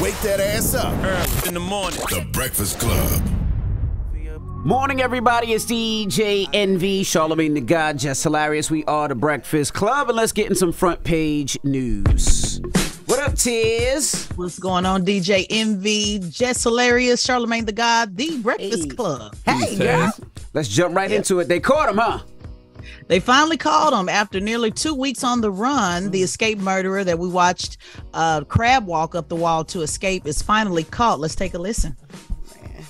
Wake that ass up. Early in the morning. The Breakfast Club. Morning, everybody. It's DJ NV, Charlamagne the God, just hilarious. We are the Breakfast Club, and let's get in some front page news. What up, Tiz? What's going on, DJ NV, just hilarious, Charlamagne the God, the Breakfast Club. Hey, girl. Let's jump right into it. They caught him, huh? They finally called him after nearly 2 weeks on the run. The escaped murderer that we watched crab walk up the wall to escape is finally caught. Let's take a listen.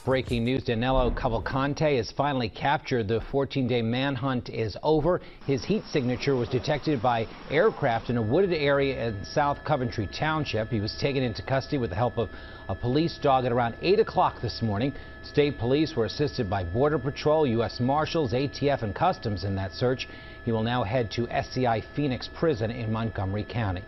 Breaking news, Danilo Cavalcante is finally captured. The 14-day manhunt is over. His heat signature was detected by aircraft in a wooded area in South Coventry Township. He was taken into custody with the help of a police dog at around 8 o'clock this morning. State police were assisted by Border Patrol, U.S. Marshals, ATF, and Customs in that search. He will now head to SCI Phoenix Prison in Montgomery County.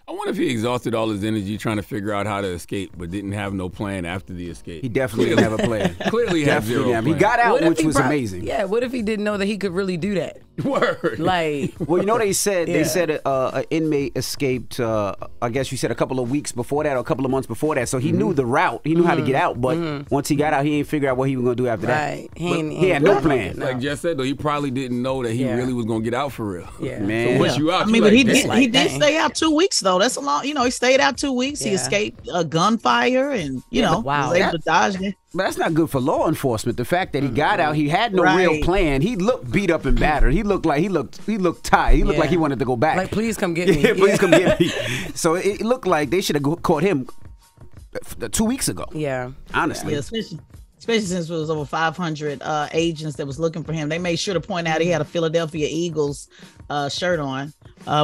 I wonder if he exhausted all his energy trying to figure out how to escape, but didn't have no plan after the escape. He definitely didn't have a plan. Clearly had zero plan. He got out, which was amazing. Yeah, what if he didn't know that he could really do that? Word. Like, well, you know, they said an inmate escaped, I guess you said a couple of weeks before that or a couple of months before that. So he knew the route. He knew how to get out. But once he got out, he didn't figure out what he was going to do after that. He had no plan. Like Jess said, though, he probably didn't know that he really was going to get out for real. Yeah. Man. So once you out, I mean, but he did dang. stay out 2 weeks, though. That's a long, he stayed out 2 weeks. He escaped a gunfire and, was able to dodge it. But that's not good for law enforcement. The fact that he got out, he had no real plan. He looked beat up and battered. He looked tired. He looked like he wanted to go back. Like, please come get me. Yeah, please come get me. So it looked like they should have caught him 2 weeks ago. Yeah. Honestly. Yeah, especially since it was over 500 agents that was looking for him. They made sure to point out he had a Philadelphia Eagles shirt on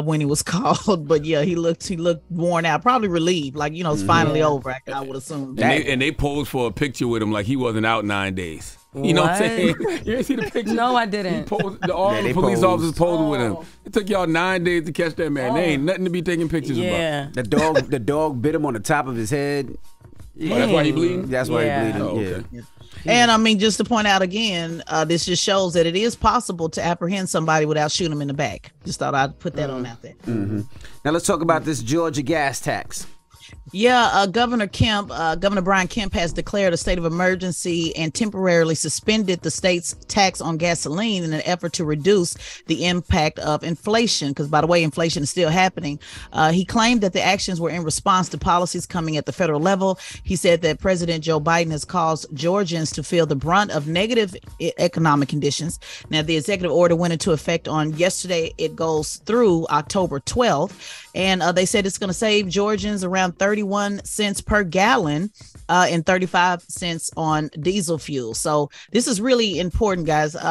when he was called. But yeah, he looked worn out, probably relieved, like it's finally over. I would assume. And they posed for a picture with him like he wasn't out 9 days. You know what I'm saying? You didn't see the picture? No, I didn't. All the police officers posing with him. It took y'all 9 days to catch that man. There ain't nothing to be taking pictures about. The dog bit him on the top of his head. Yeah. Oh, that's why he bleeding? That's why he bleeding. Oh, okay. Yeah. And I mean, just to point out again, this just shows that it is possible to apprehend somebody without shooting them in the back. Just thought I'd put that on out there. Now let's talk about this Georgia gas tax. Yeah, Governor Brian Kemp has declared a state of emergency and temporarily suspended the state's tax on gasoline in an effort to reduce the impact of inflation. Because, by the way, inflation is still happening. He claimed that the actions were in response to policies coming at the federal level. He said that President Joe Biden has caused Georgians to feel the brunt of negative economic conditions. Now, the executive order went into effect on yesterday. It goes through October 12th. And they said it's going to save Georgians around 31 cents per gallon and 35 cents on diesel fuel. So this is really important, guys. It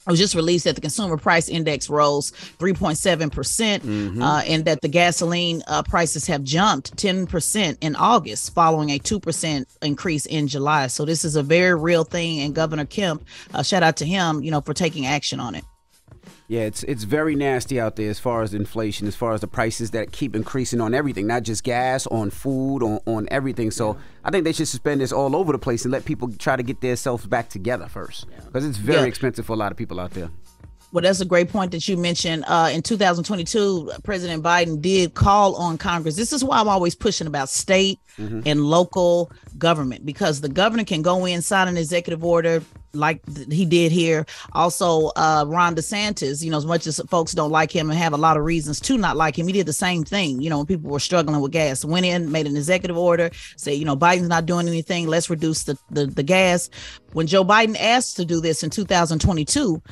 was just released that the consumer price index rose 3.7%, and that the gasoline prices have jumped 10% in August, following a 2% increase in July. So this is a very real thing. And Governor Kemp, shout out to him, for taking action on it. Yeah, it's very nasty out there as far as inflation, as far as the prices that keep increasing on everything, not just gas, on food, on everything. So I think they should suspend this all over the place and let people try to get themselves back together first, because it's very expensive for a lot of people out there. Well, that's a great point that you mentioned. In 2022, President Biden did call on Congress. This is why I'm always pushing about state and local government, because the governor can go in, sign an executive order like he did here. Also, Ron DeSantis, as much as folks don't like him and have a lot of reasons to not like him, he did the same thing. When people were struggling with gas, went in, made an executive order, say, Biden's not doing anything. Let's reduce the gas. When Joe Biden asked to do this in 2022,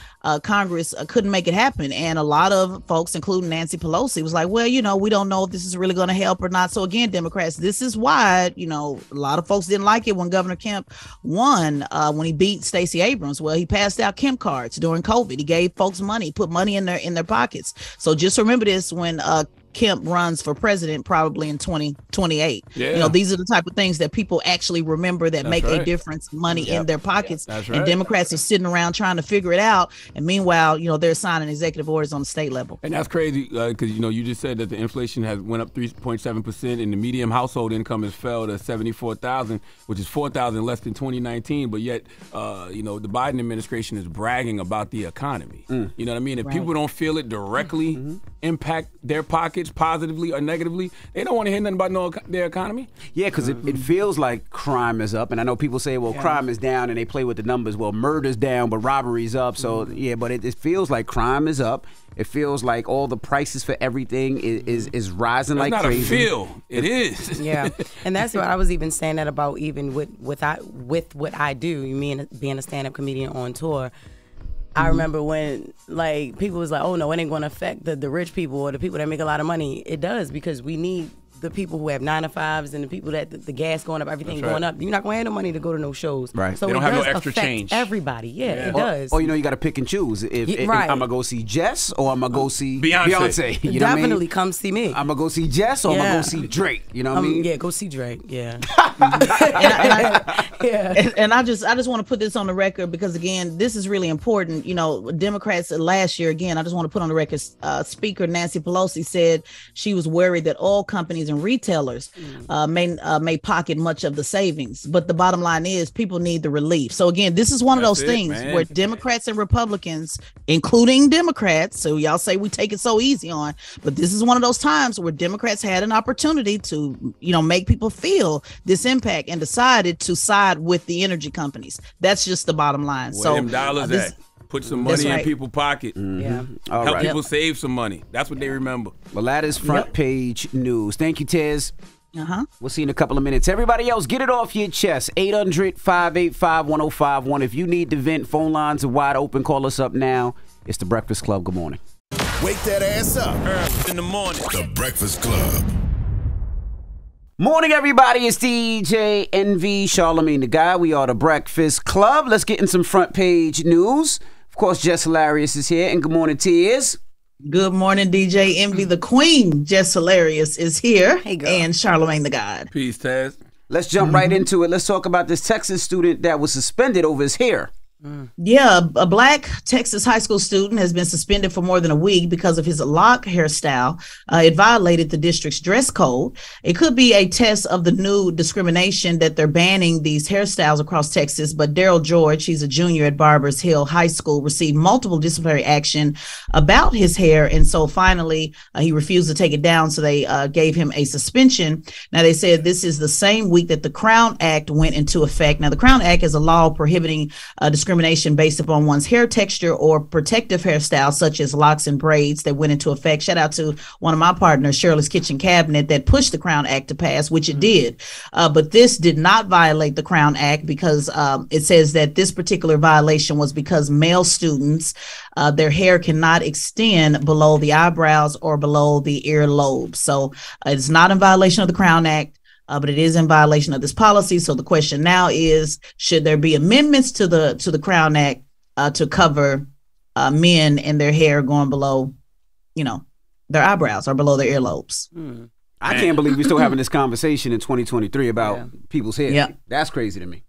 Congress couldn't make it happen. And a lot of folks, including Nancy Pelosi, was like, well, we don't know if this is really going to help or not. So again, Democrats, this is why, a lot of folks didn't like it when Governor Kemp won, when he beat Stacey Abrams. Well, he passed out Kemp cards during COVID. He gave folks money, put money in their pockets. So just remember this when Kemp runs for president, probably in 2028. These are the type of things that people actually remember that make a difference, money in their pockets. And Democrats are sitting around trying to figure it out. And meanwhile, they're signing executive orders on the state level. And that's crazy because, you just said that the inflation has went up 3.7% and the median household income has fell to $74,000, which is $4,000 less than 2019. But yet, the Biden administration is bragging about the economy. You know what I mean? If people don't feel it directly, impact their pockets positively or negatively, they don't want to hear nothing about their economy. Yeah, because it feels like crime is up, and I know people say, well, crime is down, and they play with the numbers. Well, murder's down, but robbery's up. So yeah, but it feels like crime is up. It feels like all the prices for everything is rising like crazy. It's not a feel. It is. Yeah, and that's what I was even saying that about even with what I do. You mean being a stand-up comedian on tour. I remember when like people was like, oh no, it ain't going to affect the rich people or the people that make a lot of money. It does, because we need the people who have 9 to 5s and the people that the gas going up, everything going up. You're not going to have no money to go to no shows. Right. So they don't it have does no extra affect change. Everybody. Yeah, it does. Or you know, you got to pick and choose. If right. I'm going to go see Jess or I'm going to go see Beyonce. You know Definitely what I mean? come see me. I'm going to go see Jess or I'm going to go see Drake. You know what I mean? Yeah, go see Drake. Yeah. And I just want to put this on the record, because again, this is really important. You know, Democrats last year, again, I just want to put on the record, Speaker Nancy Pelosi said she was worried that oil companies and retailers may pocket much of the savings. But the bottom line is people need the relief. So again, this is one of those things where Democrats and Republicans, including Democrats, so y'all say we take it so easy on, but this is one of those times where Democrats had an opportunity to, you know, make people feel this impact and decided to side with the energy companies. That's just the bottom line. Where so them dollars put some money in people's pocket. Yeah. All Help people save some money. That's what they remember. Well, that is front page news. Thank you, Tiz. We'll see you in a couple of minutes. Everybody else, get it off your chest. 800-585-1051. If you need to vent, phone lines are wide open. Call us up now. It's The Breakfast Club. Good morning. Wake that ass up. Early in the morning. The Breakfast Club. Morning, everybody. It's DJ NV, Charlamagne the Guy. We are The Breakfast Club. Let's get in some front page news. Of course, Jess Hilarious is here. And good morning, Tiz. Good morning, DJ Envy. The Queen, Jess Hilarious, is here. Hey, girl. And Charlamagne the God. Peace, Taz. Let's jump right into it. Let's talk about this Texas student that was suspended over his hair. Yeah, a black Texas high school student has been suspended for more than a week because of his lock hairstyle. It violated the district's dress code. It could be a test of the new discrimination that they're banning these hairstyles across Texas. But Daryl George, he's a junior at Barbers Hill High School, received multiple disciplinary action about his hair. And so finally, he refused to take it down. So they gave him a suspension. Now, they said this is the same week that the Crown Act went into effect. Now, the Crown Act is a law prohibiting discrimination based upon one's hair texture or protective hairstyle, such as locks and braids, that went into effect. Shout out to one of my partners, Shirley's Kitchen Cabinet, that pushed the Crown Act to pass, which it did. But this did not violate the Crown Act, because it says that this particular violation was because male students, their hair cannot extend below the eyebrows or below the earlobes. So it's not in violation of the Crown Act. But it is in violation of this policy. So the question now is, should there be amendments to the Crown Act to cover men and their hair going below, you know, their eyebrows or below their earlobes? I can't believe we're still having this conversation in 2023 about people's hair. Yeah. That's crazy to me.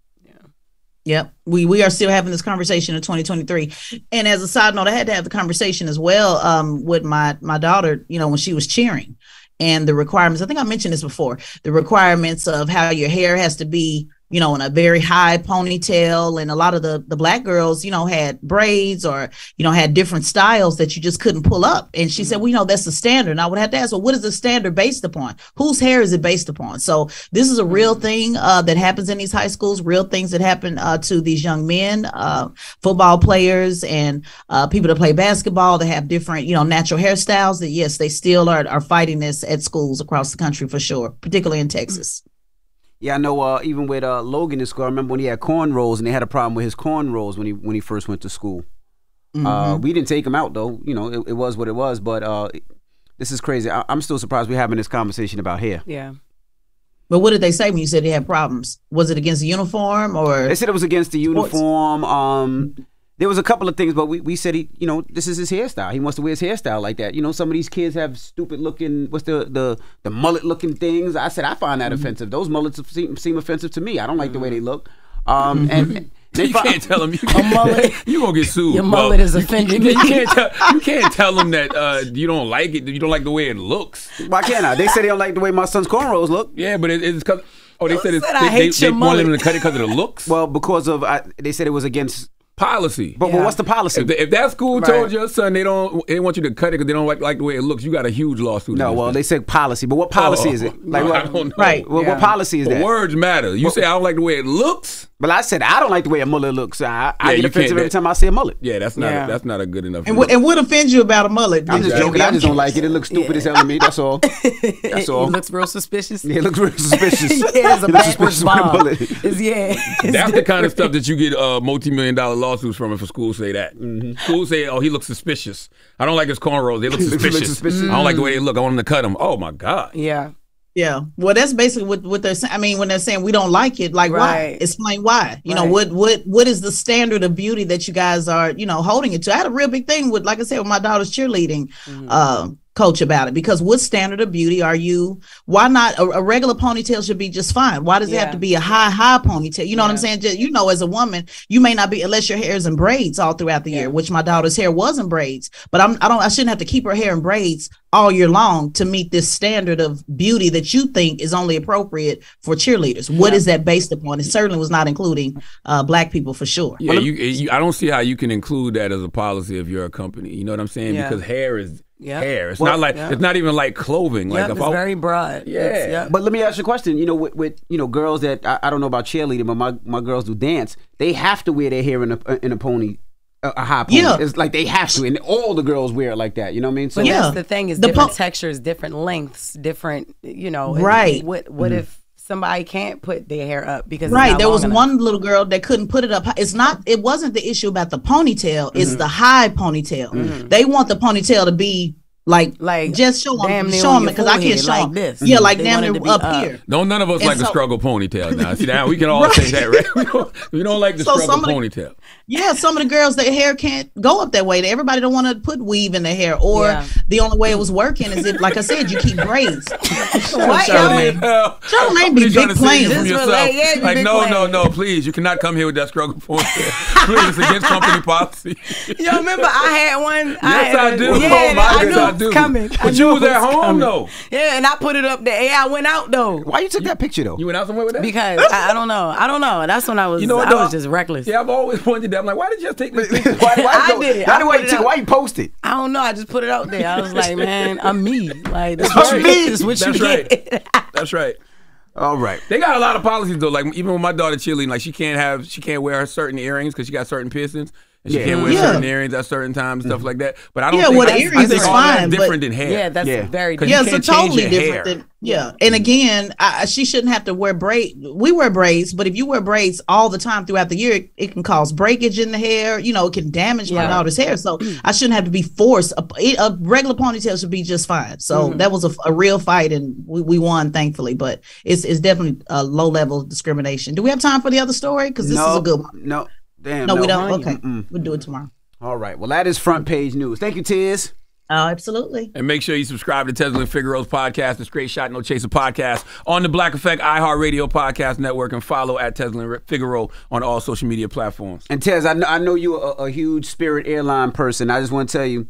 Yep. We are still having this conversation in 2023. And as a side note, I had to have the conversation as well with my daughter, you know, when she was cheering. And the requirements, I think I mentioned this before, the requirements of how your hair has to be, you know, in a very high ponytail. And a lot of the black girls, you know, had braids or, you know, had different styles that you just couldn't pull up. And she said, well, you know, that's the standard. And I would have to ask, well, what is the standard based upon? Whose hair is it based upon? So this is a real thing that happens in these high schools, real things that happen to these young men, football players and people that play basketball that have different, you know, natural hairstyles that, yes, they still are fighting this at schools across the country for sure, particularly in Texas. Yeah, I know. Even with Logan in school, I remember when he had cornrows, and they had a problem with his cornrows when he first went to school. We didn't take him out though. You know, it was what it was. But this is crazy. I'm still surprised we're having this conversation about hair. Yeah. But what did they say when you said they had problems? Was it against the uniform or? They said it was against the uniform. There was a couple of things, but we said you know, this is his hairstyle. He wants to wear his hairstyle like that. You know, some of these kids have stupid looking, what's the mullet looking things. I said I find that offensive. Those mullets seem offensive to me. I don't like the way they look. And you can't tell them. You gonna get sued. Your mullet is offending me. You can't tell them that you don't like it. You don't like the way it looks. Why can't I? They say they don't like the way my son's cornrows look. Yeah, but it's because they said I hate they your wanted mullet. him to cut it because of the looks. Well, because of they said it was against Policy. But what's the policy? If that school told your son they want you to cut it because they don't like the way it looks, you got a huge lawsuit. No, well, they said policy, but what policy is it? Like, I don't know. Right. Well, what policy is that? Words matter. You say I don't like the way it looks. But I said I don't like the way a mullet looks. I Yeah, get you offensive can't- every time I see a mullet. Yeah, that's not a good enough. And what offends you about a mullet? I'm just joking. I just don't like it. It looks stupid as hell to me. That's all. That's all. It looks real suspicious. Yeah, it looks real suspicious. Yeah, it's a It looks bad suspicious with a response. mullet. That's the kind of stuff that you get multi-million-dollar lawsuits from if a school say that. Schools say, "Oh, he looks suspicious. I don't like his cornrows. They look suspicious. I don't like the way they look. I want him to cut them." Oh my God. Yeah. Yeah, well, that's basically what they're saying. I mean, when they're saying we don't like it, like why? Explain why. You know, what is the standard of beauty that you guys are, holding it to? I had a real big thing with, like I said, with my daughter's cheerleading coach about it, because what standard of beauty are you? Why not a regular ponytail should be just fine? Why does it have to be a high ponytail? You know what I'm saying? Just, as a woman, you may not be, unless your hair is in braids all throughout the year, which my daughter's hair was in braids, but I shouldn't have to keep her hair in braids all year long to meet this standard of beauty that you think is only appropriate for cheerleaders. What is that based upon? It certainly was not including Black people for sure. Yeah, I don't see how you can include that as a policy if you're a company. You know what I'm saying? Because hair is hair. It's it's not even like clothing. Like it's very broad. Yeah. But let me ask you a question. With girls that I don't know about cheerleading, but my girls do dance. They have to wear their hair in a pony. A high pony. Yeah. It's like they have to, and all the girls wear it like that. You know what I mean? So but that's the thing is different textures, different lengths, different. Right. What if somebody can't put their hair up because there was one little girl that couldn't put it up. It wasn't the issue about the ponytail. It's the high ponytail. They want the ponytail to be like just show them because I can't show them this. Yeah, like damn near up here. None of us like the struggle ponytail now. See, now we can all say that, right? We don't like the struggle ponytail. Yeah, some of the girls, their hair can't go up that way. Everybody don't want to put weave in their hair, or the only way it was working is if, like I said, you keep braids. Charlamagne be big playing from yourself. Like no, please, you cannot come here with that struggle ponytail. Please, it's against company policy. Yo, remember I had one. Yes, I do. Yeah, oh my goodness, I do. Coming. But you was at home though. Yeah, and I put it up there. Yeah, I went out though. Why you took that picture though? You went out somewhere with that? Because I don't know. That's when I was. I was just reckless. Yeah, I've always wondered that. I'm like, why did you just take this picture? I did it. Why you post it? I don't know. I just put it out there. I was like, man, I'm me. Like this is what you right. get. That's right. All right. They got a lot of policies though. Like even with my daughter cheerleading, like she can't wear certain earrings because she got certain piercings. And she can't wear certain earrings at certain times, stuff like that. But I don't think the earrings is all fine, that's different than hair. Yeah, that's very different. Yeah, so totally different. And again, she shouldn't have to wear braids. We wear braids, but if you wear braids all the time throughout the year, it can cause breakage in the hair. It can damage my daughter's hair. So I shouldn't have to be forced. A regular ponytail should be just fine. So that was a real fight, and we won, thankfully. But it's definitely a low level discrimination. Do we have time for the other story? Because this is a good one. No. Damn, no, we don't. Okay, we'll do it tomorrow. All right. Well, that is front page news. Thank you, Tiz. Oh, absolutely. And make sure you subscribe to Tesla and Figaro's podcast, the Straight Shot No Chaser podcast, on the Black Effect iHeartRadio podcast network, and follow at Tesla and Figaro on all social media platforms. And Tez, I know you're a huge Spirit airline person. I just want to tell you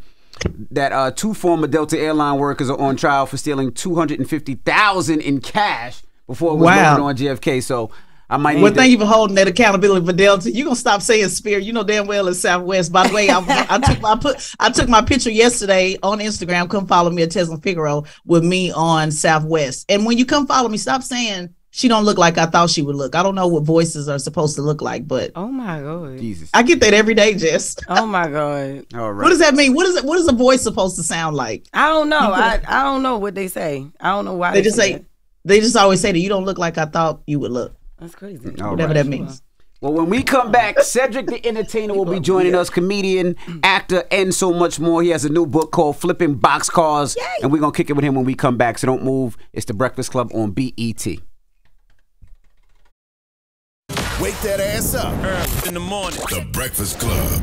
that 2 former Delta airline workers are on trial for stealing $250,000 in cash before it was loaded on JFK. So I might. Well, thank you for holding that accountability for Delta. You gonna stop saying Spirit? You know damn well it's Southwest. By the way, I took my picture yesterday on Instagram. Come follow me at Tesla Figaro with me on Southwest. And when you come follow me, stop saying she don't look like I thought she would look. I don't know what voices are supposed to look like, but oh my God, Jesus, I get that every day, Jess. Oh my God. All right. What does that mean? What is a voice supposed to sound like? I don't know. I don't know what they say. I don't know why they just say that. They just always say that you don't look like I thought you would look. That's crazy. Whatever that means. Well, when we come back, Cedric the Entertainer will be joining us, comedian, actor, and so much more. He has a new book called Flipping Boxcars, and we're going to kick it with him when we come back, so don't move. It's The Breakfast Club on BET. Wake that ass up. Early in the morning. The Breakfast Club.